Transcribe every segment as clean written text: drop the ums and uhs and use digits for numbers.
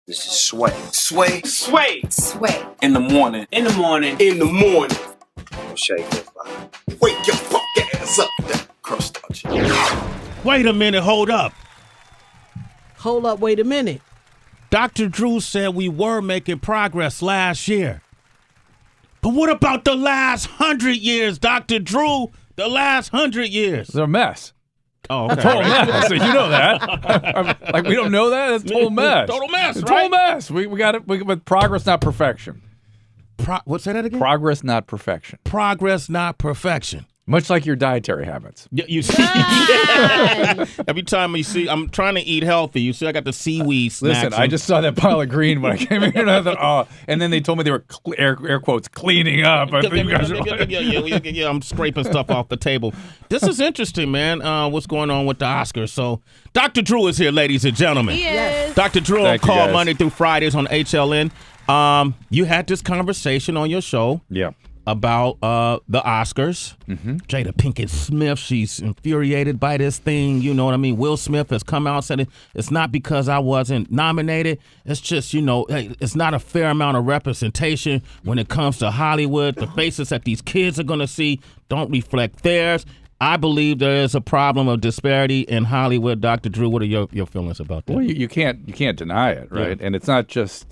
This is Sway. Sway. Sway. Sway. In the morning. In the morning. In the morning. Don't shake your body. Wake your fuck ass up. That crust touch. Wait a minute, hold up. Hold up, wait a minute. Dr. Drew said we were making progress last year. But what about the last 100 years, Dr. Drew? The last 100 years. It's a mess. Oh, okay. Total mess. You know that. Like, we don't know that? It's total mess. Total mess, right? Total mess. We got it. But progress, not perfection. What's that again? Progress, not perfection. Progress, not perfection. Much like your dietary habits. You see, every time you see, I'm trying to eat healthy. You see, I got the seaweed snacks. Listen, I just saw that pile of green when I came in, and I thought, oh, and then they told me they were air quotes cleaning up. I think you guys are like, yeah, I'm scraping stuff off the table. This is interesting, man. What's going on with the Oscars? So, Dr. Drew is here, ladies and gentlemen. Yes. Dr. Drew on Thank you, call guys. Monday through Fridays on HLN. You had this conversation on your show. yeah. About the Oscars. Mm-hmm. Jada Pinkett Smith, she's infuriated by this thing. You know what I mean? Will Smith has come out and said it's not because I wasn't nominated. It's just, hey, it's not a fair amount of representation when it comes to Hollywood. The faces that these kids are going to see don't reflect theirs. I believe there is a problem of disparity in Hollywood. Dr. Drew, what are your feelings about that? Well, you can't deny it, right? Yeah. And it's not just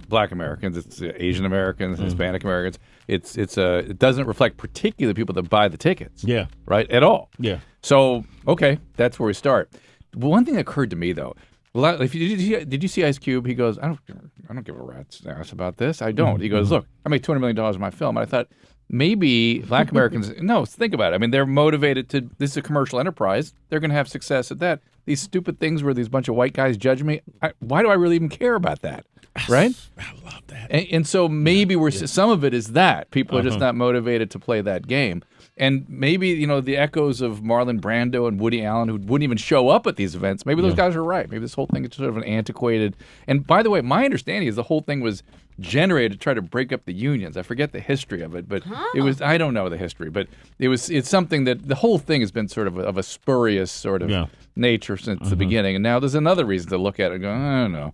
Black Americans; it's Asian Americans, Hispanic Americans. It doesn't reflect particularly people that buy the tickets. Yeah. Right. At all. Yeah. So okay, that's where we start. One thing that occurred to me though, did you see Ice Cube? He goes, I don't give a rat's ass about this. I don't. He goes, look, I made $200 million in my film, and I thought maybe Black Americans. No, think about it. I mean, they're motivated to. This is a commercial enterprise. They're going to have success at that. These stupid things where these bunch of white guys judge me. Why do I really even care about that? Right? I love that. And so maybe some of it is that people are just not motivated to play that game. And maybe, the echoes of Marlon Brando and Woody Allen, who wouldn't even show up at these events, maybe those guys are right. Maybe this whole thing is sort of an antiquated. And by the way, my understanding is the whole thing was generated to try to break up the unions. I forget the history of it, but it was, I don't know the history, but it's something that the whole thing has been sort of a spurious sort of nature since the beginning. And now there's another reason to look at it and go, I don't know.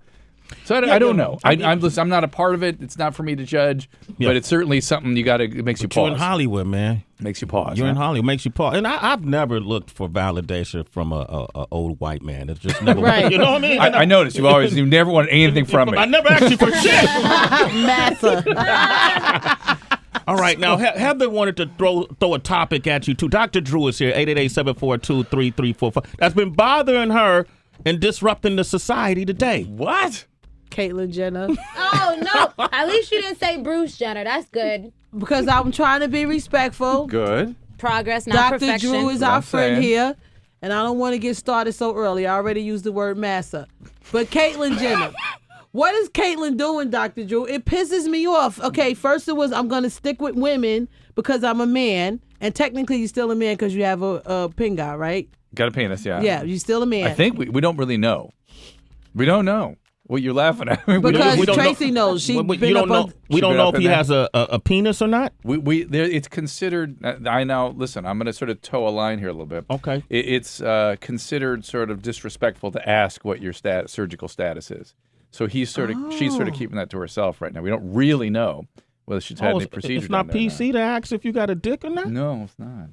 So I don't know. I'm not a part of it. It's not for me to judge, but it's certainly something it makes you pause. You're in Hollywood, man. Makes you pause. You're in Hollywood, makes you pause. And I've never looked for validation from a old white man. It's just never. Right. You know what I mean? I noticed you never wanted anything from me. I never asked you for shit. Massa. All right, now Heather wanted to throw a topic at you too. Dr. Drew is here, 888-742-3345. That's been bothering her and disrupting the society today. What? Caitlyn Jenner. Oh, no. At least you didn't say Bruce Jenner. That's good. Because I'm trying to be respectful. Good. Progress, not Dr. perfection. Drew is What our I'm friend saying. here, and I don't want to get started so early. I already used the word massa. But Caitlyn Jenner. What is Caitlyn doing, Dr. Drew? It pisses me off. Okay, first it was I'm going to stick with women because I'm a man, and technically you're still a man because you have a pin guy, right? Got a penis, yeah. Yeah, you're still a man. I think we don't really know. We don't know. Well, you're laughing at me. Because we don't Tracy know. knows. She You been don't up know. on... We don't been know up if in he there. has a penis or not. It's considered. I now listen. I'm going to sort of toe a line here a little bit. Okay. It's considered sort of disrespectful to ask what your surgical status is. So she's sort of keeping that to herself right now. We don't really know whether she's had any procedure. It's not done there or PC to ask if you got a dick or not. No, it's not.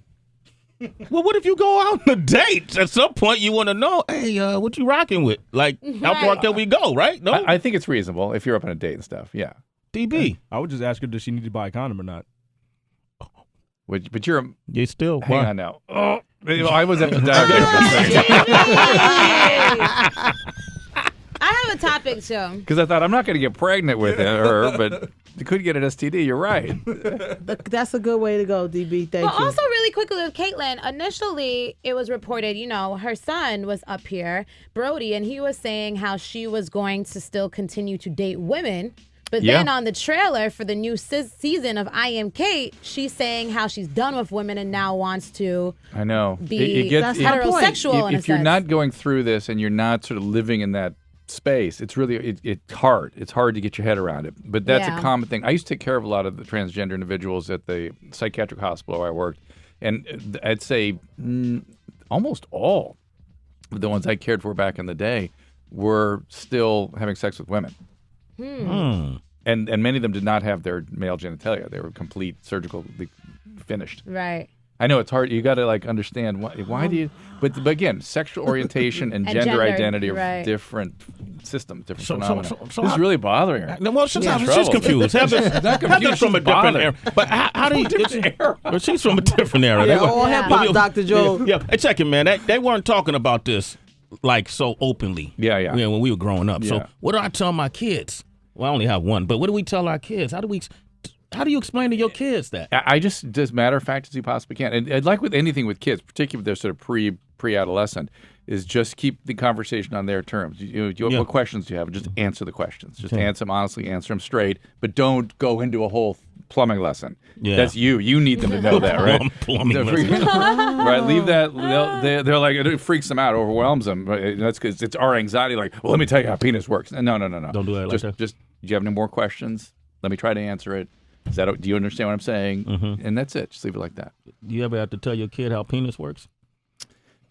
Well, what if you go out on a date? At some point, you want to know, hey, what you rocking with? Like, how far can we go, right? No? I think it's reasonable if you're up on a date and stuff. Yeah. DB. I would just ask her, does she need to buy a condom or not? But you're. You still. Hang on now. Oh, I was at the I have a topic, too. because I thought I'm not going to get pregnant with her, but you could get an STD. You're right. That's a good way to go, DB. Thank But you. also really quickly with Caitlyn, initially it was reported, her son was up here, Brody, and he was saying how she was going to still continue to date women. But then on the trailer for the new season of I Am Kate, she's saying how she's done with women and now wants to I know. be That's my point. heterosexual in a If you're sense. not going through this and you're not sort of living in that space, it's really it's hard. It's hard to get your head around it. But that's a common thing. I used to take care of a lot of the transgender individuals at the psychiatric hospital where I worked, and I'd say almost all of the ones I cared for back in the day were still having sex with women. And many of them did not have their male genitalia. They were complete surgically finished. Right. I know it's hard. You got to like understand why do you? But again, sexual orientation and gender identity are different systems, different phenomena. This is really bothering her. Well, sometimes she's confused. Heather's from a different era. But how do you? Well, she's from a different era. Yeah, all hip hop, Dr. Joe. Yeah, hey, check it, man. They weren't talking about this like so openly. Yeah. When we were growing up. Yeah. So what do I tell my kids? Well, I only have one, but what do we tell our kids? How do you explain to your kids that? I just as matter of fact as you possibly can, and like with anything with kids, particularly if they're sort of pre-adolescent, is just keep the conversation on their terms. What questions do you have? Just answer the questions. Just answer them honestly, answer them straight, but don't go into a whole plumbing lesson. Yeah. That's you. You need them to know that, right? Plumbing lesson. Right. Leave that. They're like, it freaks them out, overwhelms them. That's because it's our anxiety. Like, well, let me tell you how penis works. No. Don't do that. Just. Do you have any more questions? Let me try to answer it. Do you understand what I'm saying? Mm-hmm. And that's it. Just leave it like that. Do you ever have to tell your kid how penis works?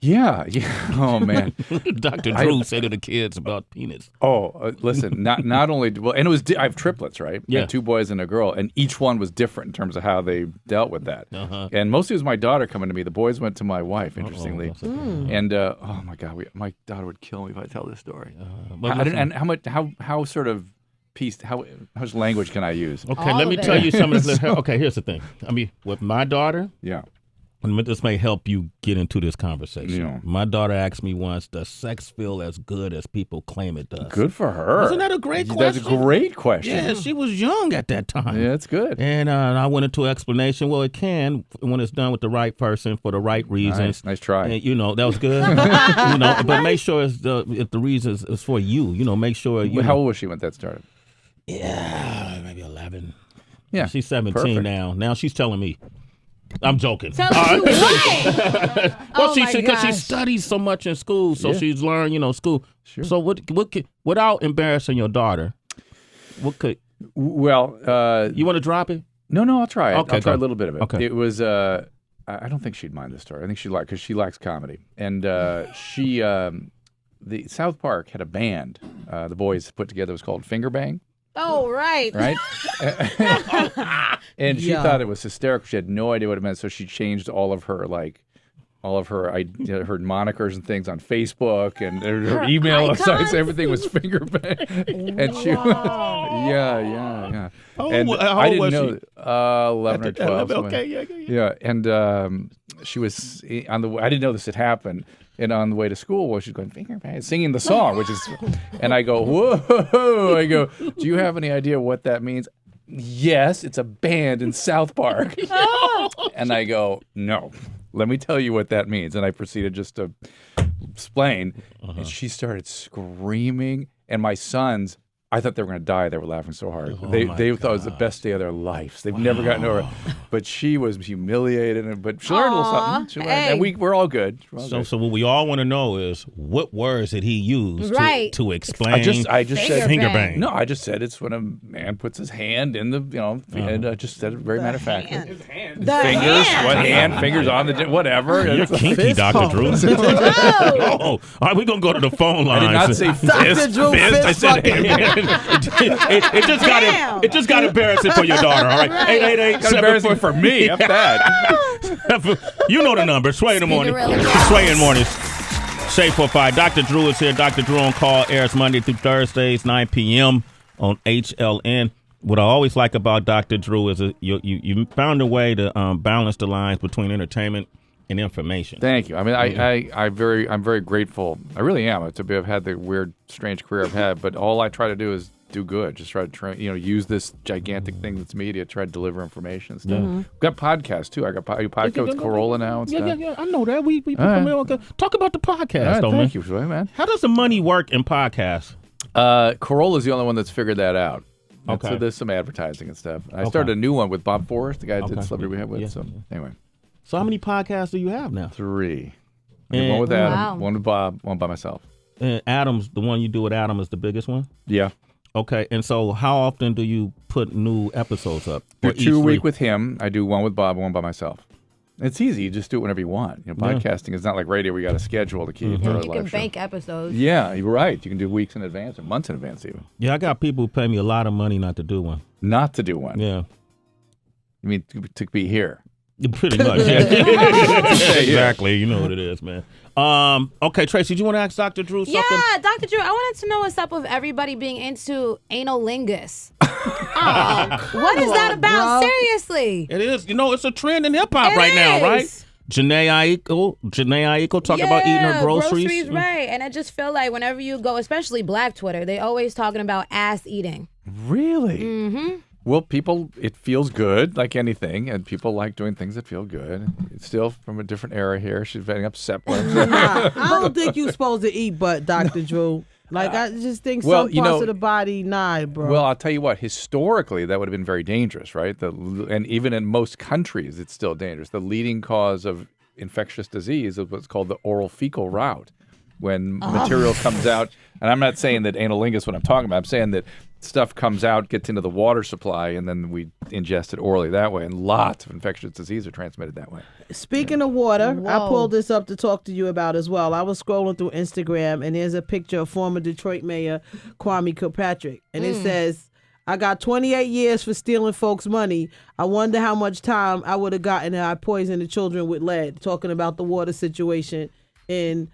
Yeah. Oh man, Dr. Drew said to the kids about penis. Oh, listen. Not only and it was I have triplets, right? Yeah. 2 boys and a girl, and each one was different in terms of how they dealt with that. And mostly it was my daughter coming to me. The boys went to my wife, interestingly. And oh my God, my daughter would kill me if I tell this story. And how sort of how much language can I use? Okay, let me tell you some of this. Okay, here's the thing. I mean, with my daughter, and this may help you get into this conversation. Yeah. My daughter asked me once, does sex feel as good as people claim it does? Good for her. Wasn't that a great question? That's a great question. Yeah, she was young at that time. Yeah, that's good. And I went into an explanation. Well, it can when it's done with the right person for the right reasons. Nice try. And, that was good. But make sure if the reason is for you. Make sure you. How old was she when that started? Yeah, maybe 11. Yeah, she's 17 perfect. now. Now she's telling me. I'm joking. Tell you what? Well, because she studies so much in school, so she's learned, school. Sure. So what without embarrassing your daughter, what could? Well, you want to drop it? No, I'll try it. Okay, I'll try a little bit of it. Okay. It was. I don't think she'd mind this story. I think she because she likes comedy, and she. The South Park had a band. The boys put together. It was called Finger Bang. Oh, right. Right? And she thought it was hysterical. She had no idea what it meant, so she changed all of her her monikers and things on Facebook and her email sites. Everything was Finger Bang. And she yeah. And I didn't know 11 or 12. Okay, yeah. And she was on the I didn't know this had happened. And on the way to school, she's going, Finger Bang, singing the song, which is, and I go, whoa, I go, do you have any idea what that means? Yes, it's a band in South Park. And I go, no, let me tell you what that means. And I proceeded just to explain, and she started screaming, and my sons, I thought they were going to die. They were laughing so hard. They thought it was the best day of their lives. They've never gotten over it. But she was humiliated. But she learned a little something. She learned, and we're all good. So what we all want to know is what words did he use to explain? I just said Finger Bang. No, I just said it's when a man puts his hand in the and I just said it very matter of fact. Fingers, fingers on the whatever. You're kinky, Dr. Drew. All right, we're gonna go to the phone lines. I did not say fist. Drew, fist. I said hand. It just got embarrassing for your daughter. All right, 888. Got embarrassing for me. F that. You know the number. Sway in the morning. Sway in the mornings. Shay 45. Dr. Drew is here. Dr. Drew on Call airs Monday through Thursdays, 9 p.m. on HLN. What I always like about Dr. Drew is you found a way to balance the lines between entertainment and information. Thank you. I mean, I'm very grateful. I really am to have had the weird, strange career I've had. But all I try to do is do good. Just try to use this gigantic thing that's media. Try to deliver information and stuff. We've got podcasts too. I got podcast with Corolla now and stuff. Yeah. I know that. We talk about the podcast, though, thank you, man. How does the money work in podcasts? Corolla's the only one that's figured that out. Okay. So there's some advertising and stuff. I started a new one with Bob Forrest, the guy that did Celebrity We Have with. So anyway. So how many podcasts do you have now? 3. One with Adam, one with Bob, one by myself. And Adam's, the one you do with Adam is the biggest one? Yeah. Okay, and so how often do you put new episodes up? Do 2 a week with him. I do one with Bob, one by myself. It's easy. You just do it whenever you want. Podcasting is not like radio where you got a schedule to keep. And you can bank episodes. Yeah, you're right. You can do weeks in advance or months in advance even. Yeah, I got people who pay me a lot of money not to do one. Not to do one. Yeah. You mean to be here? Pretty much, yeah. Exactly. You know what it is, man. Okay, Tracy, do you want to ask Dr. Drew something? Yeah, Dr. Drew, I wanted to know what's up with everybody being into analingus. What is that about? bro. Seriously. It is. It's a trend in hip-hop right now, right? Janae Aiko talking about eating her groceries. Right. And I just feel like whenever you go, especially Black Twitter, they always talking about ass eating. Really? Mm-hmm. Well, it feels good, like anything, and people like doing things that feel good. It's still from a different era here. She's getting upset. I don't think you're supposed to eat butt, Dr. Drew. Like, I just think some parts of the body, nah, bro. Well, I'll tell you what, historically, that would have been very dangerous, right? And even in most countries, it's still dangerous. The leading cause of infectious disease is what's called the oral fecal route. When material comes out, and I'm not saying that analingus is what I'm talking about. I'm saying that stuff comes out, gets into the water supply, and then we ingest it orally that way. And lots of infectious disease are transmitted that way. Speaking of water, I pulled this up to talk to you about as well. I was scrolling through Instagram, and there's a picture of former Detroit Mayor Kwame Kilpatrick. And it says, I got 28 years for stealing folks' money. I wonder how much time I would have gotten if I poisoned the children with lead. Talking about the water situation in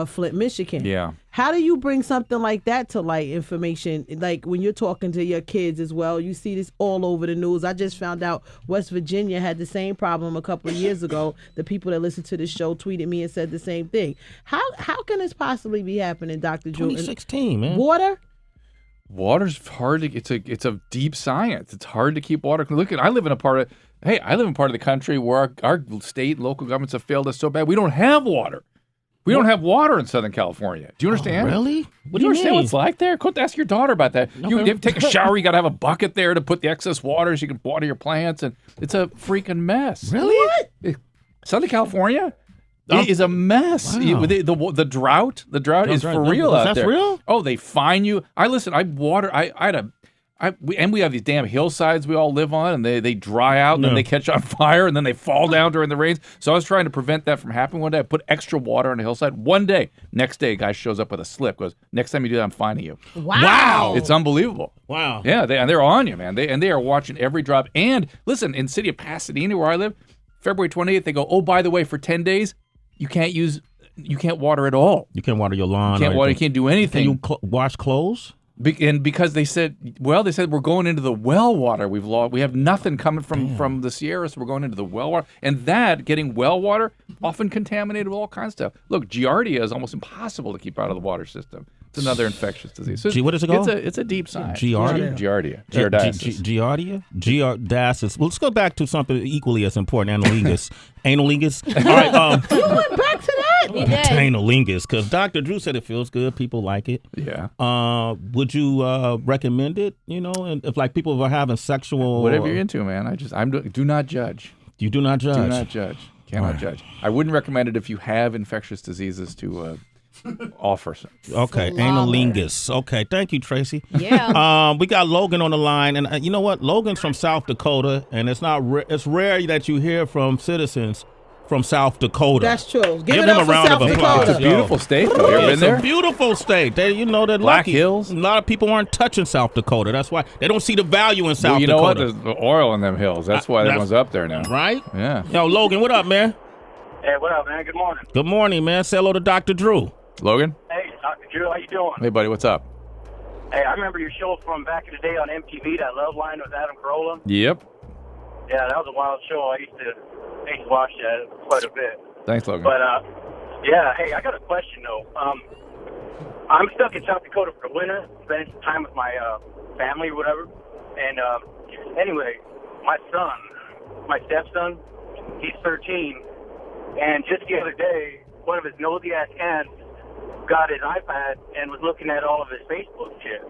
Flint, Michigan. Yeah. How do you bring something like that to light, information? Like when you're talking to your kids as well, you see this all over the news. I just found out West Virginia had the same problem a couple of years ago. The people that listen to this show tweeted me and said the same thing. How can this possibly be happening, Dr. Drew? 2016, man. Water? Water's hard to. It's a deep science. It's hard to keep water. Look, I live in a part of the country where our state and local governments have failed us so bad. We don't have water. We don't have water in Southern California. Do you understand? Really? What do you understand mean? what it's like there? Go ask your daughter about that. You have to take a shower. You got to have a bucket there to put the excess water so you can water your plants, and it's a freaking mess. Really? What? Southern California is a mess. Wow. The drought. The drought is for real out there. That's real? Oh, they fine you. I we have these damn hillsides we all live on, and they dry out, and then they catch on fire, and then they fall down during the rains. So I was trying to prevent that from happening one day. I put extra water on the hillside. One day, next day, a guy shows up with a slip, goes, next time you do that, I'm fining you. Wow. It's unbelievable. Wow. Yeah, they're on you, man. They are watching every drop. And listen, in the city of Pasadena, where I live, February 28th, they go, oh, by the way, for 10 days, you can't water at all. You can't water your lawn. You can't do anything. Can you wash clothes? And because they said we're going into the well water. We have nothing coming from the Sierra, so we're going into the well water. And getting well water, often contaminated with all kinds of stuff. Look, Giardia is almost impossible to keep out of the water system. It's another infectious disease. So what is it called? It's a deep science. Giardia. Giardiasis. Giardiasis. Well, let's go back to something equally as important. Analingus. All right. You went back to that? He did. Analingus, because Dr. Drew said it feels good. People like it. Yeah. Would you recommend it? And if like people are having sexual, whatever you're into, man. Do not judge. You do not judge. Do not judge. Cannot judge. I wouldn't recommend it if you have infectious diseases to offer some. Okay, analingus. Okay, thank you, Tracy. Yeah. We got Logan on the line, and you know what? Logan's from South Dakota, and it's rare that you hear from citizens from South Dakota. That's true. Give them a round of applause. It's a beautiful state, though. You ever been there? It's a beautiful state. They're Black lucky. Hills. A lot of people aren't touching South Dakota. That's why they don't see the value in South Well, you know what? Dakota. There's oil in them hills. That's why everyone's up there now. Right? Yeah. Yo, Logan, what up, man? Hey, what up, man? Good morning. Good morning, man. Say hello to Dr. Drew. Logan? Hey, Dr. Drew, how you doing? Hey, buddy, what's up? Hey, I remember your show from back in the day on MTV, that Love Line with Adam Carolla. Yep. Yeah, that was a wild show. I used to watch that quite a bit. Thanks, Logan. But, yeah, hey, I got a question, though. I'm stuck in South Dakota for the winter, spending some time with my family or whatever. And anyway, my stepson, he's 13, and just the other day, one of his nosy-ass aunts got his iPad and was looking at all of his Facebook shit.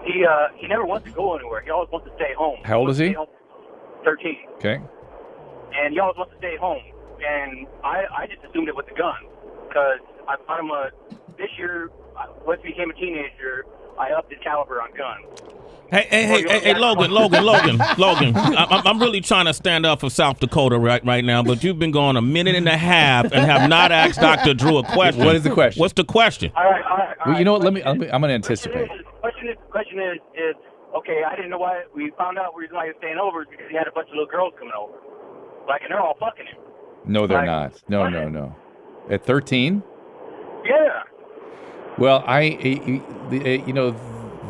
He never wants to go anywhere. He always wants to stay home. How old is he? 13. Okay. And he always wants to stay home. And I just assumed it was a gun because I bought him this year, once he became a teenager, I upped his caliber on guns. Hey, Logan. I'm really trying to stand up for South Dakota right now, but you've been going a minute and a half and have not asked Dr. Drew a question. What is the question? What's the question? All right. Well, you know what? I'm going to anticipate. Question is, okay, I didn't know why. We found out the reason why he was staying over is because he had a bunch of little girls coming over. Like, and they're all fucking him. No, they're not. No. At 13? Yeah. Well,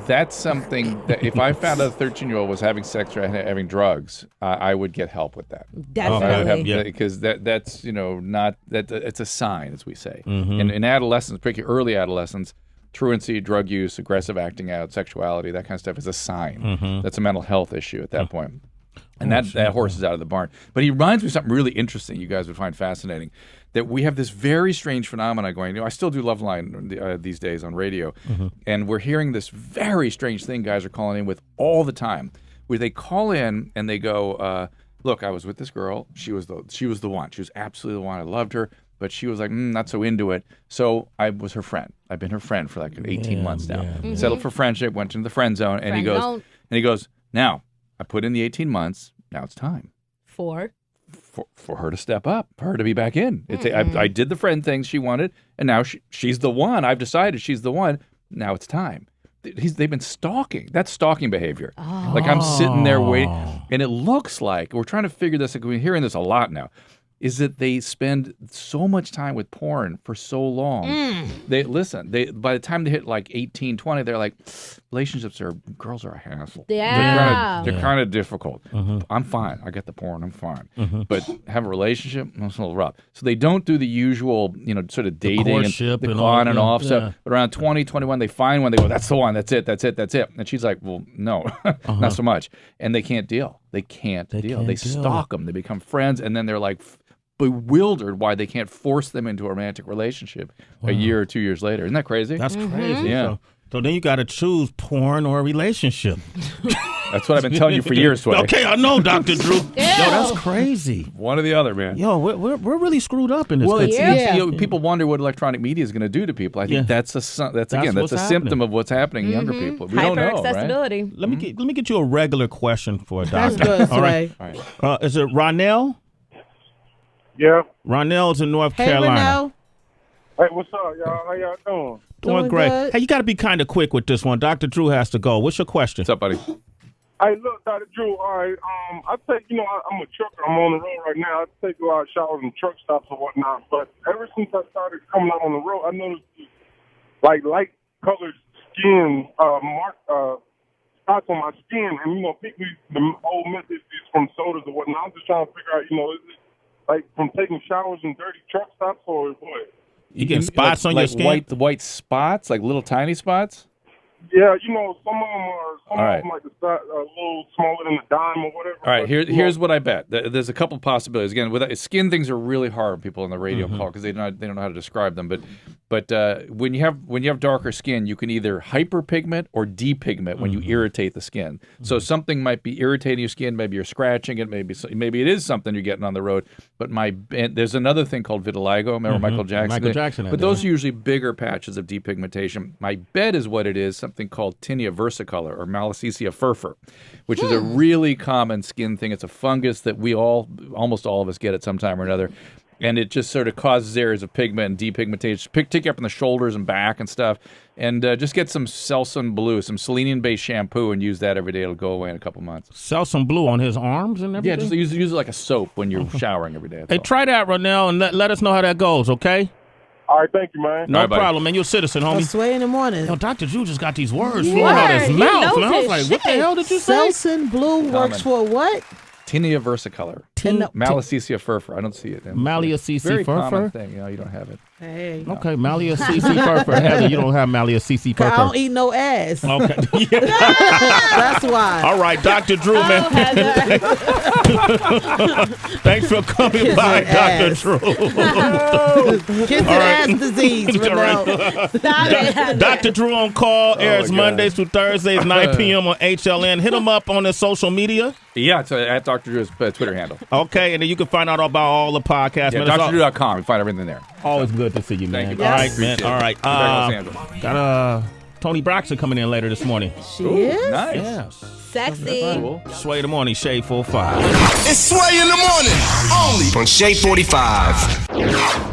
that's something that if I found out a 13-year-old was having sex or having drugs, I would get help with that. Definitely. Because that's not that it's a sign, as we say. Mm-hmm. And in adolescence, particularly early adolescence, truancy, drug use, aggressive acting out, sexuality, that kind of stuff is a sign. Mm-hmm. That's a mental health issue at that point. And that horse is out of the barn. But he reminds me of something really interesting you guys would find fascinating, that we have this very strange phenomenon going. I still do Loveline these days on radio, and we're hearing this very strange thing guys are calling in with all the time, where they call in and they go, look, I was with this girl. She was the one. She was absolutely the one. I loved her. But she was like, not so into it. So I was her friend. I've been her friend for like 18 months now. Mm-hmm. Settled for friendship, went into the friend zone, and he goes, now I put in the 18 months. Now it's time For her to step up, for her to be back in. I did the friend thing she wanted, and now she's the one. I've decided she's the one. Now it's time. They've been stalking. That's stalking behavior. Oh. Like I'm sitting there waiting, and it looks like we're trying to figure this. We're hearing this a lot now. Is that they spend so much time with porn for so long. They by the time they hit like 18, 20, they're like, girls are a hassle. Yeah. They're kind of difficult. I'm fine. I get the porn. I'm fine. But have a relationship, that's a little rough. So they don't do the usual, sort of dating and the on and off stuff. But around 20, 21, they find one. They go, that's the one. That's it. And she's like, well, no, not so much. And they can't deal. They deal. They stalk them. They become friends. And then they're like, bewildered why they can't force them into a romantic relationship a year or 2 years later. Isn't that crazy? That's crazy. Yeah. So then you got to choose porn or a relationship. That's what I've been telling you for years, Sway. Okay, I know, Dr. Drew. Yo, that's crazy. One or the other, man. Yo, we're really screwed up in this. Well, people wonder what electronic media is going to do to people. I think that's a symptom of what's happening in younger people. We don't know, accessibility. right? Let me get you a regular question for a doctor. That's good, All right. Is it Ronell? Yeah. Ronell's in North Carolina. Ronell. Hey, what's up, y'all? How y'all doing? Doing great. good. Hey, you got to be kind of quick with this one. Dr. Drew has to go. What's your question? What's up, buddy? Hey, look, Dr. Drew, all right, I take, I'm a trucker. I'm on the road right now. I take a lot of showers and truck stops and whatnot. But ever since I started coming out on the road, I noticed, like, light-colored skin spots on my skin. And, people, the old method is from sodas or whatnot. I'm just trying to figure out, is it like from taking showers in dirty truck stops or what? You getting spots on your skin? White spots, like little tiny spots? Yeah, some of them are like a little smaller than a dime or whatever. All right, here's what I bet. There's a couple possibilities. Again, with skin things are really hard when people on the radio call because they don't know how to describe them. But when you have darker skin, you can either hyperpigment or depigment when you irritate the skin. So something might be irritating your skin. Maybe you're scratching it. Maybe it is something you're getting on the road. But there's another thing called vitiligo. Remember Michael Jackson? Michael Jackson. But those are usually bigger patches of depigmentation. My bet is what it is. Something called tinea versicolor or malassezia furfur, which is a really common skin thing. It's a fungus that almost all of us get at some time or another. And it just sort of causes areas of pigment and depigmentation. Take you up in the shoulders and back and stuff. And just get some Selsun Blue, some selenium-based shampoo, and use that every day. It'll go away in a couple months. Selsun Blue on his arms and everything? Yeah, just use it like a soap when you're showering every day. Hey, try that, Ronell, and let us know how that goes, okay? All right, thank you, man. No problem, man. You're a citizen, homie. Sway in the morning. Yo, Dr. Drew just got these words flowing out his mouth. And I was like, what the hell did you say? Selsun Blue works for what? Tinea versicolor. Malassezia furfur. I don't see it. Malassezia very furfur? Common thing. You don't have it. Hey. Okay, Malassezia furfur. Heather, you don't have Malassezia furfur. I don't eat no ass. Okay. That's why. All right, Dr. Drew, man. Thanks for coming by, Dr. Drew. Kiss ass disease. Dr. Drew on call airs Mondays through Thursdays, 9 p.m. on HLN. Hit him up on his social media. Yeah, it's at Dr. Drew's Twitter handle. Okay, and then you can find out about all the podcasts. Yeah, DrDrew.com. You find everything there. Always good to see you, man. Thank you, all right, man. All right. Tony Braxton coming in later this morning. She is? Nice. Yeah. Sexy. Cool. Sway in the morning, Shade 45. It's Sway in the morning, only on Shade 45.